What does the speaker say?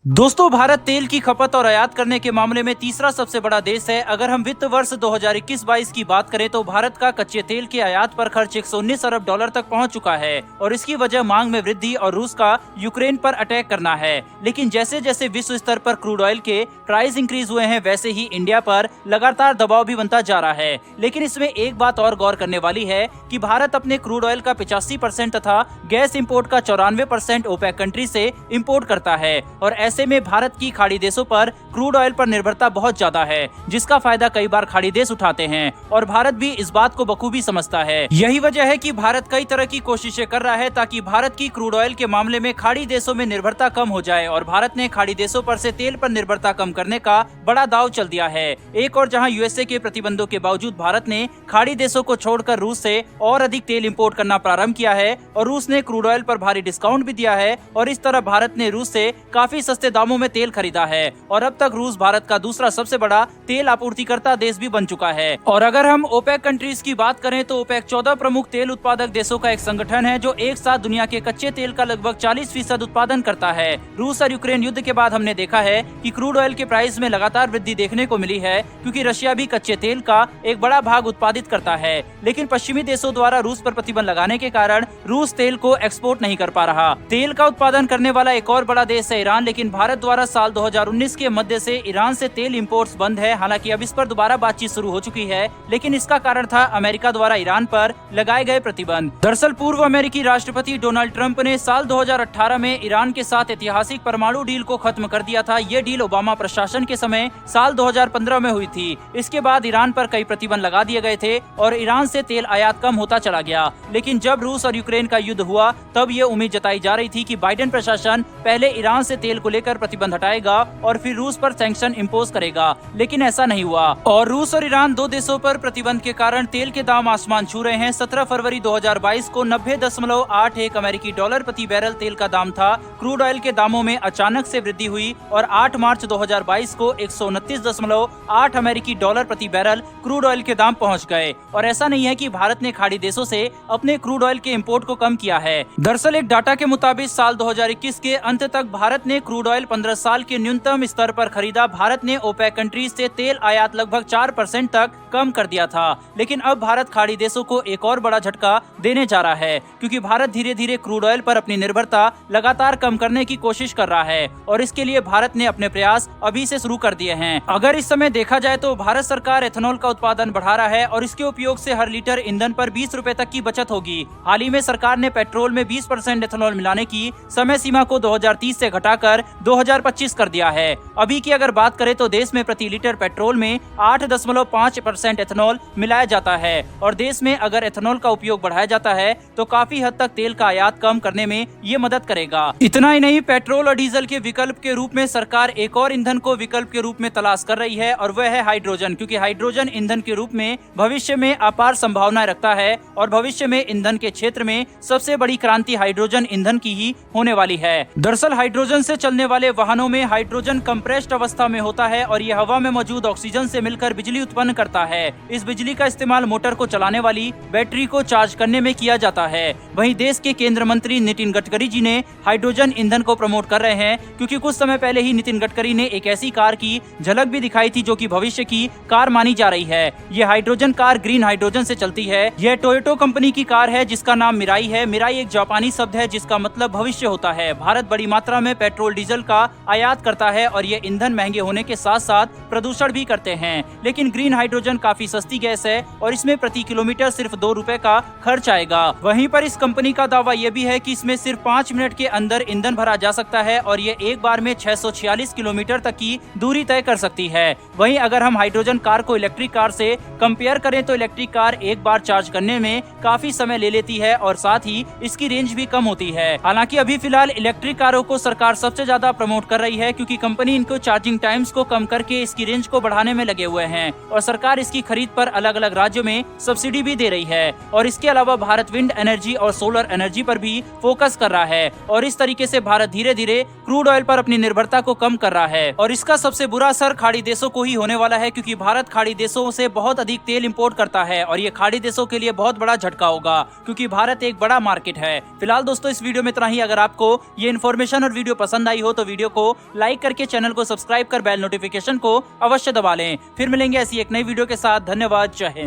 दोस्तों, भारत तेल की खपत और आयात करने के मामले में तीसरा सबसे बड़ा देश है। अगर हम वित्त वर्ष 2021-22 की बात करें तो भारत का कच्चे तेल के आयात पर खर्च 119 अरब डॉलर तक पहुंच चुका है और इसकी वजह मांग में वृद्धि और रूस का यूक्रेन पर अटैक करना है। लेकिन जैसे जैसे विश्व स्तर पर क्रूड ऑयल के प्राइस इंक्रीज हुए हैं, वैसे ही इंडिया पर लगातार दबाव भी बनता जा रहा है। लेकिन इसमें एक बात और गौर करने वाली है कि भारत अपने क्रूड ऑयल का 85% तथा गैस इम्पोर्ट का 94% ओपेक कंट्री से इम्पोर्ट करता है और ऐसे में भारत की खाड़ी देशों पर क्रूड ऑयल पर निर्भरता बहुत ज्यादा है, जिसका फायदा कई बार खाड़ी देश उठाते हैं और भारत भी इस बात को बखूबी समझता है। यही वजह है कि भारत कई तरह की कोशिशें कर रहा है ताकि भारत की क्रूड ऑयल के मामले में खाड़ी देशों में निर्भरता कम हो जाए और भारत ने खाड़ी देशों पर से तेल पर निर्भरता कम करने का बड़ा दाव चल दिया है। एक और जहां यूएसए के प्रतिबंधों के बावजूद भारत ने खाड़ी देशों को छोड़कर रूस से और अधिक तेल इंपोर्ट करना प्रारंभ किया है और रूस ने क्रूड ऑयल पर भारी डिस्काउंट भी दिया है और इस तरह भारत ने रूस से काफी सस्ते दामों में तेल खरीदा है और अब तक रूस भारत का दूसरा सबसे बड़ा तेल आपूर्तिकर्ता देश भी बन चुका है। और अगर हम ओपेक कंट्रीज की बात करें तो ओपेक 14 प्रमुख तेल उत्पादक देशों का एक संगठन है जो एक साथ दुनिया के कच्चे तेल का लगभग 40% उत्पादन करता है। रूस और यूक्रेन युद्ध के बाद हमने देखा है कि क्रूड ऑयल के प्राइस में लगातार वृद्धि देखने को मिली है, क्योंकि रशिया भी कच्चे तेल का एक बड़ा भाग उत्पादित करता है। लेकिन पश्चिमी देशों द्वारा रूस पर प्रतिबंध लगाने के कारण रूस तेल को एक्सपोर्ट नहीं कर पा रहा। तेल का उत्पादन करने वाला एक और बड़ा देश है ईरान, लेकिन भारत द्वारा साल 2019 के मध्य से ईरान से तेल इंपोर्ट्स बंद है। हालांकि अब इस पर दोबारा बातचीत शुरू हो चुकी है, लेकिन इसका कारण था अमेरिका द्वारा ईरान पर लगाए गए प्रतिबंध। दरअसल पूर्व अमेरिकी राष्ट्रपति डोनाल्ड ट्रंप ने साल 2018 में ईरान के साथ ऐतिहासिक परमाणु डील को खत्म कर दिया था। ये डील ओबामा प्रशासन के समय साल 2015 में हुई थी। इसके बाद ईरान पर कई प्रतिबंध लगा दिए गए थे और ईरान से तेल आयात कम होता चला गया। लेकिन जब रूस और यूक्रेन का युद्ध हुआ तब ये उम्मीद जताई जा रही थी कि बाइडेन प्रशासन पहले ईरान से तेल को लेकर प्रतिबंध हटाएगा और फिर रूस पर सैंक्शन इम्पोज करेगा, लेकिन ऐसा नहीं हुआ और रूस और ईरान दो देशों पर प्रतिबंध के कारण तेल के दाम आसमान छू रहे हैं। 17 फरवरी 2022 को 90.81 अमेरिकी डॉलर प्रति बैरल तेल का दाम था। क्रूड ऑयल के दामों में अचानक से वृद्धि हुई और 8 मार्च 2022 को 129.8 अमेरिकी डॉलर प्रति बैरल क्रूड ऑयल के दाम पहुंच गए। और ऐसा नहीं है कि भारत ने खाड़ी देशों से अपने क्रूड ऑयल के इम्पोर्ट को कम किया है। दरअसल एक डाटा के मुताबिक साल 2021 के अंत तक भारत ने क्रूड ऑयल 15 साल के न्यूनतम स्तर पर खरीदा। भारत ने ओपेक कंट्रीज से तेल आयात लगभग 4% तक कम कर दिया था। लेकिन अब भारत खाड़ी देशों को एक और बड़ा झटका देने जा रहा है, क्योंकि भारत धीरे धीरे क्रूड ऑयल पर अपनी निर्भरता लगातार कम करने की कोशिश कर रहा है और इसके लिए भारत ने अपने प्रयास अभी से शुरू कर दिए हैं। अगर इस समय देखा जाए तो भारत सरकार एथेनॉल का उत्पादन बढ़ा रहा है और इसके उपयोग से हर लीटर ईंधन पर 20 रुपए तक की बचत होगी। हाल ही में सरकार ने पेट्रोल में 20% एथेनॉल मिलाने की समय सीमा को 2030 से घटाकर 2025 कर दिया है। अभी की अगर बात करें तो देश में प्रति लीटर पेट्रोल में 8.5% एथेनॉल मिलाया जाता है और देश में अगर एथेनॉल का उपयोग बढ़ाया जाता है तो काफी हद तक तेल का आयात कम करने में ये मदद करेगा। इतना ही नहीं, पेट्रोल और डीजल के विकल्प के रूप में सरकार एक और ईंधन को विकल्प के रूप में तलाश कर रही है और वह है हाइड्रोजन, क्योंकि हाइड्रोजन ईंधन के रूप में भविष्य में अपार संभावनाएं रखता है और भविष्य में ईंधन के क्षेत्र में सबसे बड़ी क्रांति हाइड्रोजन ईंधन की ही होने वाली है। दरअसल हाइड्रोजन से चलने वाले वाहनों में हाइड्रोजन कंप्रेस्ड अवस्था में होता है और यह हवा में मौजूद ऑक्सीजन से मिलकर बिजली उत्पन्न करता है। इस बिजली का इस्तेमाल मोटर को चलाने वाली बैटरी को चार्ज करने में किया जाता है। वहीं देश के केंद्रीय मंत्री नितिन गडकरी जी ने हाइड्रोजन ईंधन को प्रमोट कर रहे हैं, क्योंकि कुछ समय पहले ही नितिन गडकरी ने एक ऐसी कार की झलक भी दिखाई थी जो कि भविष्य की कार मानी जा रही है। ये हाइड्रोजन कार ग्रीन हाइड्रोजन से चलती है। यह टोयोटो कंपनी की कार है जिसका नाम मिराई है। मिराई एक जापानी शब्द है जिसका मतलब भविष्य होता है। भारत बड़ी मात्रा में पेट्रोल डीजल का आयात करता है और ये ईंधन महंगे होने के साथ साथ प्रदूषण भी करते हैं। लेकिन ग्रीन हाइड्रोजन काफी सस्ती गैस है और इसमें प्रति किलोमीटर सिर्फ 2 रुपए का खर्च आएगा। वहीं पर इस कंपनी का दावा यह भी है कि इसमें सिर्फ 5 मिनट के अंदर ईंधन भरा जा सकता है और ये एक बार में 646 किलोमीटर तक की दूरी तय कर सकती है। वहीं अगर हम हाइड्रोजन कार को इलेक्ट्रिक कार से कंपेयर करें तो इलेक्ट्रिक कार एक बार चार्ज करने में काफी समय ले लेती है और साथ ही इसकी रेंज भी कम होती है। हालांकि अभी फिलहाल इलेक्ट्रिक कारों को सरकार सबसे ज्यादा प्रमोट कर रही है, क्योंकि कंपनी इनको चार्जिंग टाइम्स को कम करके इसकी रेंज को बढ़ाने में लगे हुए हैं और सरकार इसकी खरीद पर अलग अलग राज्यों में सब्सिडी भी दे रही है। और इसके अलावा भारत विंड एनर्जी और सोलर एनर्जी पर भी फोकस कर रहा है और इस तरीके से भारत धीरे धीरे क्रूड ऑयल पर अपनी निर्भरता को कम कर रहा है और इसका सबसे बुरा असर खाड़ी देशों को ही होने वाला है, क्योंकि भारत खाड़ी देशों से बहुत अधिक तेल इंपोर्ट करता है और ये खाड़ी देशों के लिए बहुत बड़ा झटका होगा, क्योंकि भारत एक बड़ा मार्केट है। फिलहाल दोस्तों इस वीडियो में इतना ही। अगर आपको ये इन्फॉर्मेशन और वीडियो पसंद आई हो तो वीडियो को लाइक करके चैनल को सब्सक्राइब कर बेल नोटिफिकेशन को अवश्य दबा लें। फिर मिलेंगे ऐसी एक नई वीडियो के साथ। धन्यवाद। जय हिंद।